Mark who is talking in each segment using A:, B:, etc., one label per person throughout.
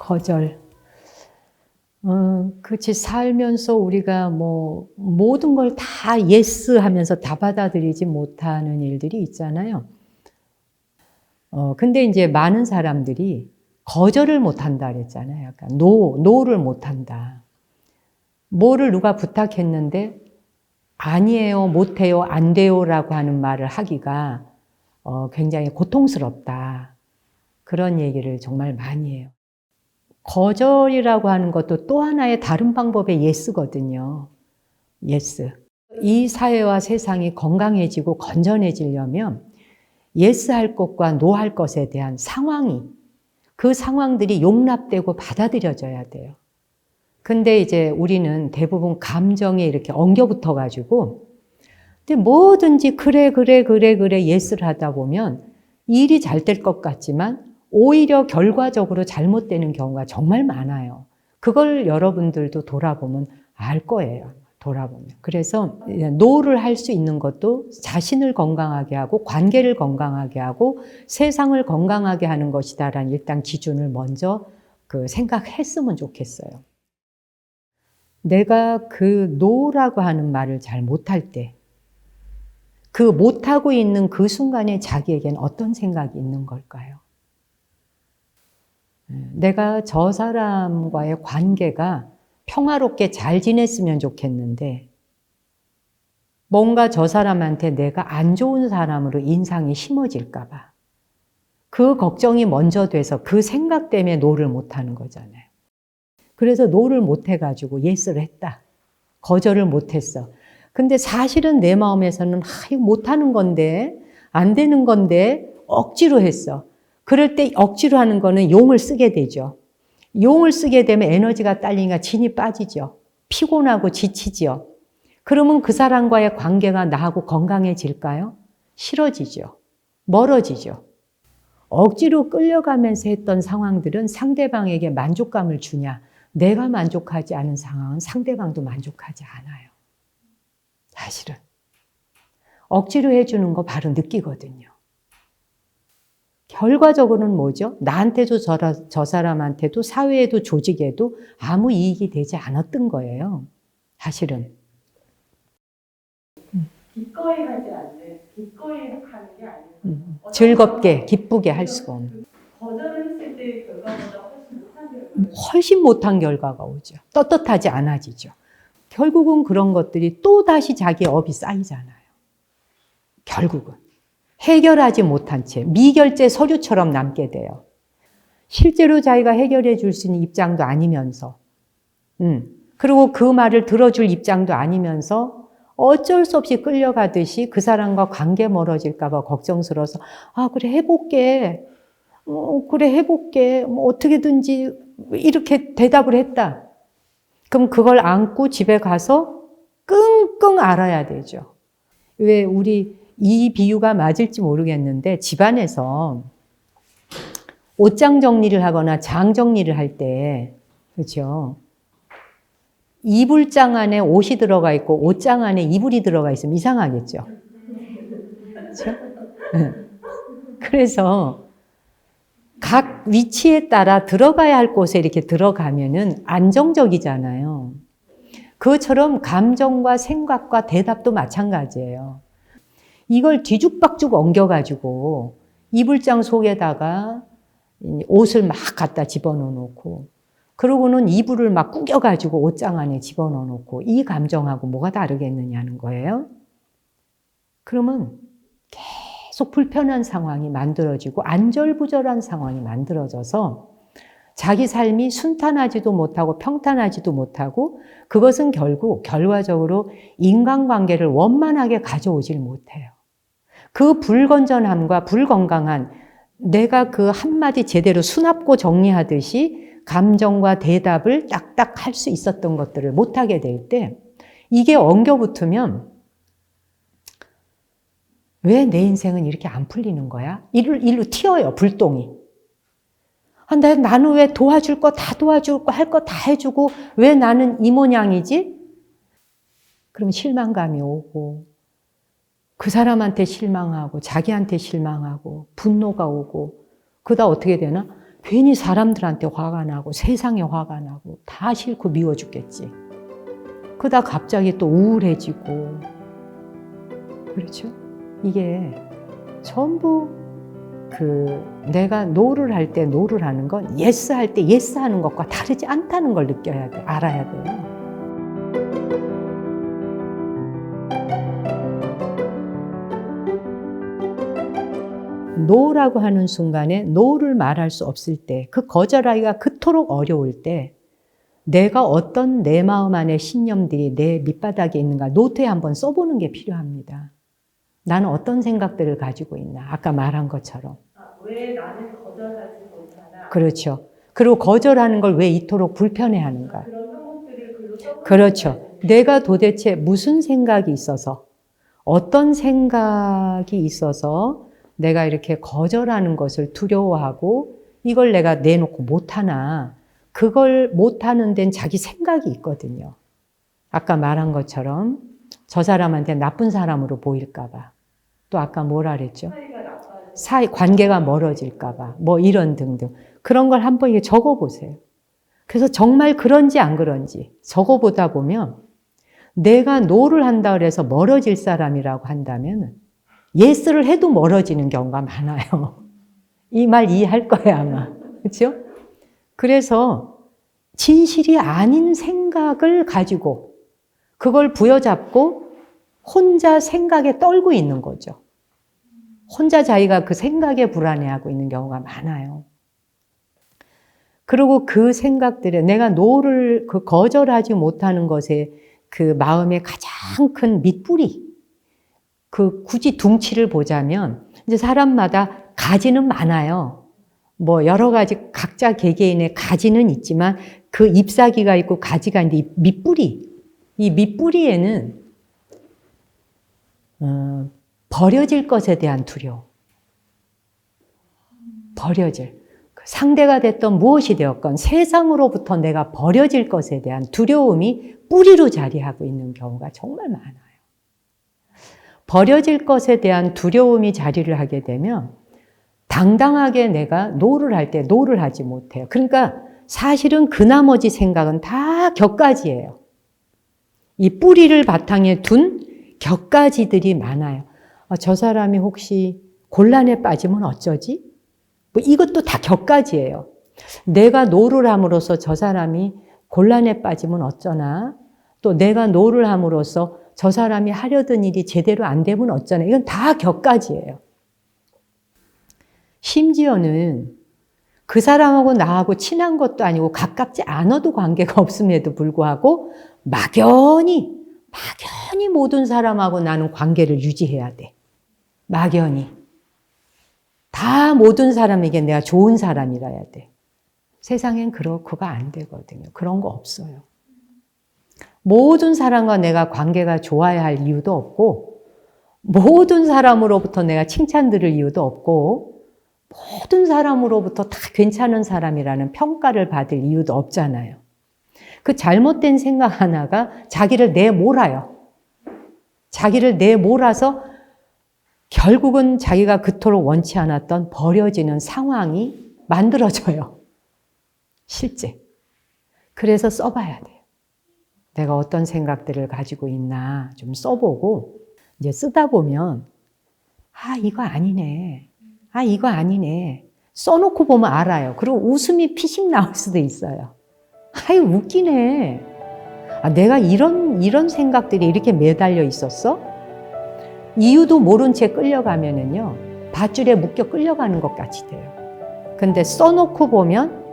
A: 거절. 그치. 살면서 우리가 뭐 모든 걸 다 예스 하면서 다 받아들이지 못하는 일들이 있잖아요. 근데 이제 많은 사람들이 거절을 못한다 그랬잖아요. 약간 노를 못한다. 뭐를 누가 부탁했는데 아니에요, 못해요, 안 돼요라고 하는 말을 하기가 굉장히 고통스럽다. 그런 얘기를 정말 많이 해요. 거절이라고 하는 것도 또 하나의 다른 방법의 예스거든요. 예스. 이 사회와 세상이 건강해지고 건전해지려면 예스 할 것과 노 할 것에 대한 상황이, 그 상황들이 용납되고 받아들여져야 돼요. 근데 이제 우리는 대부분 감정에 이렇게 엉겨붙어 가지고 근데 뭐든지 그래 예스를 하다 보면 일이 잘 될 것 같지만 오히려 결과적으로 잘못되는 경우가 정말 많아요. 그걸 여러분들도 돌아보면 알 거예요. 돌아보면. 그래서 노를 할 수 있는 것도 자신을 건강하게 하고 관계를 건강하게 하고 세상을 건강하게 하는 것이다라는 일단 기준을 먼저 생각했으면 좋겠어요. 내가 그 노라고 하는 말을 잘 못할 때, 그 못하고 있는 그 순간에 자기에겐 어떤 생각이 있는 걸까요? 내가 저 사람과의 관계가 평화롭게 잘 지냈으면 좋겠는데 뭔가 저 사람한테 내가 안 좋은 사람으로 인상이 심어질까 봐 그 걱정이 먼저 돼서 그 생각 때문에 노를 못하는 거잖아요. 그래서 노를 못해가지고 예스를 했다. 거절을 못했어. 근데 사실은 내 마음에서는 이거 못하는 건데 안 되는 건데 억지로 했어. 그럴 때 억지로 하는 거는 용을 쓰게 되죠. 용을 쓰게 되면 에너지가 딸리니까 진이 빠지죠. 피곤하고 지치죠. 그러면 그 사람과의 관계가 나하고 건강해질까요? 싫어지죠. 멀어지죠. 억지로 끌려가면서 했던 상황들은 상대방에게 만족감을 주냐? 내가 만족하지 않은 상황은 상대방도 만족하지 않아요. 사실은. 억지로 해주는 거 바로 느끼거든요. 결과적으로는 뭐죠? 나한테도 저 사람한테도 사회에도 조직에도 아무 이익이 되지 않았던 거예요. 사실은.
B: 기꺼이 하지 않는, 기꺼이 하는 게 아니고
A: 즐겁게, 기쁘게 할 수가 없는.
B: 거절을 했을 때 결과보다 훨씬 못한 결과.
A: 훨씬 못한 결과가 오죠. 떳떳하지 않아지죠. 결국은 그런 것들이 또 다시 자기의 업이 쌓이잖아요. 결국은. 해결하지 못한 채 미결제 서류처럼 남게 돼요. 실제로 자기가 해결해 줄 수 있는 입장도 아니면서 그리고 그 말을 들어줄 입장도 아니면서 어쩔 수 없이 끌려가듯이 그 사람과 관계 멀어질까 봐 걱정스러워서 그래 해볼게. 그래 해볼게. 뭐 어떻게든지 이렇게 대답을 했다. 그럼 그걸 안고 집에 가서 끙끙 앓아야 되죠. 왜 우리 이 비유가 맞을지 모르겠는데 집안에서 옷장 정리를 하거나 장 정리를 할 때 그렇죠. 이불장 안에 옷이 들어가 있고 옷장 안에 이불이 들어가 있으면 이상하겠죠. 그렇죠? 그래서 각 위치에 따라 들어가야 할 곳에 이렇게 들어가면은 안정적이잖아요. 그것처럼 감정과 생각과 대답도 마찬가지예요. 이걸 뒤죽박죽 엉겨가지고 이불장 속에다가 옷을 막 갖다 집어넣어 놓고 그러고는 이불을 막 구겨가지고 옷장 안에 집어넣어 놓고 이 감정하고 뭐가 다르겠느냐는 거예요. 그러면 계속 불편한 상황이 만들어지고 안절부절한 상황이 만들어져서 자기 삶이 순탄하지도 못하고 평탄하지도 못하고 그것은 결국 결과적으로 인간관계를 원만하게 가져오질 못해요. 그 불건전함과 불건강한 내가 그 한마디 제대로 수납고 정리하듯이 감정과 대답을 딱딱 할 수 있었던 것들을 못하게 될 때 이게 엉겨붙으면 왜 내 인생은 이렇게 안 풀리는 거야? 일로 튀어요, 불똥이. 나는 왜 도와줄 거 다 도와주고 할 거 다 해주고 왜 나는 이 모양이지? 그럼 실망감이 오고 그 사람한테 실망하고 자기한테 실망하고 분노가 오고 그러다 어떻게 되나? 괜히 사람들한테 화가 나고 세상에 화가 나고 다 싫고 미워 죽겠지. 그러다 갑자기 또 우울해지고. 그렇죠? 이게 전부 내가 노를 할 때 노를 하는 건 예스 할 때 예스 하는 것과 다르지 않다는 걸 느껴야 돼. 알아야 돼요. 노라고 하는 순간에 노를 말할 수 없을 때, 그 거절하기가 그토록 어려울 때 내가 어떤 내 마음 안에 신념들이 내 밑바닥에 있는가 노트에 한번 써보는 게 필요합니다. 나는 어떤 생각들을 가지고 있나? 아까 말한 것처럼.
B: 왜 나는 거절하지 못하나?
A: 그렇죠. 그리고 거절하는 걸 왜 이토록 불편해하는가?
B: 그런 항목들을 글로 써보는
A: 그렇죠. 내가 도대체 무슨 생각이 있어서, 어떤 생각이 있어서 내가 이렇게 거절하는 것을 두려워하고 이걸 내가 내놓고 못하나? 그걸 못하는 데는 자기 생각이 있거든요. 아까 말한 것처럼 저 사람한테 나쁜 사람으로 보일까 봐. 또 아까 뭐라 그랬죠? 관계가 멀어질까 봐. 뭐 이런 등등. 그런 걸 한번 이게 적어보세요. 그래서 정말 그런지 안 그런지 적어보다 보면 내가 노를 한다 그래서 멀어질 사람이라고 한다면 예스를 해도 멀어지는 경우가 많아요. 이 말 이해할 거예요, 아마. 그렇죠? 그래서 진실이 아닌 생각을 가지고 그걸 부여잡고 혼자 생각에 떨고 있는 거죠. 혼자 자기가 그 생각에 불안해하고 있는 경우가 많아요. 그리고 그 생각들에 내가 노를 거절하지 못하는 것에 그 마음의 가장 큰 밑뿌리, 굳이 둥치를 보자면 이제 사람마다 가지는 많아요. 뭐 여러 가지 각자 개개인의 가지는 있지만 그 잎사귀가 있고 가지가 있는데 이 밑뿌리에는 버려질 것에 대한 두려움. 버려질. 상대가 됐던 무엇이 되었건 세상으로부터 내가 버려질 것에 대한 두려움이 뿌리로 자리하고 있는 경우가 정말 많아요. 버려질 것에 대한 두려움이 자리를 하게 되면 당당하게 내가 노를 할 때 노를 하지 못해요. 그러니까 사실은 그 나머지 생각은 다 격가지예요. 이 뿌리를 바탕에 둔 격가지들이 많아요. 저 사람이 혹시 곤란에 빠지면 어쩌지? 뭐 이것도 다 격가지예요. 내가 노를 함으로써 저 사람이 곤란에 빠지면 어쩌나? 또 내가 노를 함으로써 저 사람이 하려던 일이 제대로 안 되면 어쩌나? 이건 다 격가지예요. 심지어는 그 사람하고 나하고 친한 것도 아니고 가깝지 않아도 관계가 없음에도 불구하고 막연히 모든 사람하고 나는 관계를 유지해야 돼. 막연히. 다 모든 사람에게 내가 좋은 사람이라야 돼. 세상엔 그거가 안 되거든요. 그런 거 없어요. 모든 사람과 내가 관계가 좋아야 할 이유도 없고 모든 사람으로부터 내가 칭찬 들을 이유도 없고 모든 사람으로부터 다 괜찮은 사람이라는 평가를 받을 이유도 없잖아요. 그 잘못된 생각 하나가 자기를 내몰아요. 자기를 내몰아서 결국은 자기가 그토록 원치 않았던 버려지는 상황이 만들어져요. 실제. 그래서 써봐야 돼요. 내가 어떤 생각들을 가지고 있나 좀 써보고 이제 쓰다 보면 이거 아니네. 이거 아니네. 써놓고 보면 알아요. 그리고 웃음이 피식 나올 수도 있어요. 웃기네. 내가 이런 생각들이 이렇게 매달려 있었어? 이유도 모른 채 끌려가면은요, 밧줄에 묶여 끌려가는 것 같이 돼요. 근데 써놓고 보면,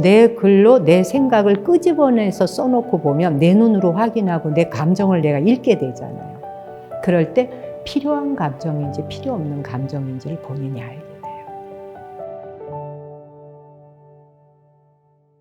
A: 내 글로 내 생각을 끄집어내서 써놓고 보면 내 눈으로 확인하고 내 감정을 내가 읽게 되잖아요. 그럴 때 필요한 감정인지 필요 없는 감정인지를 본인이 알게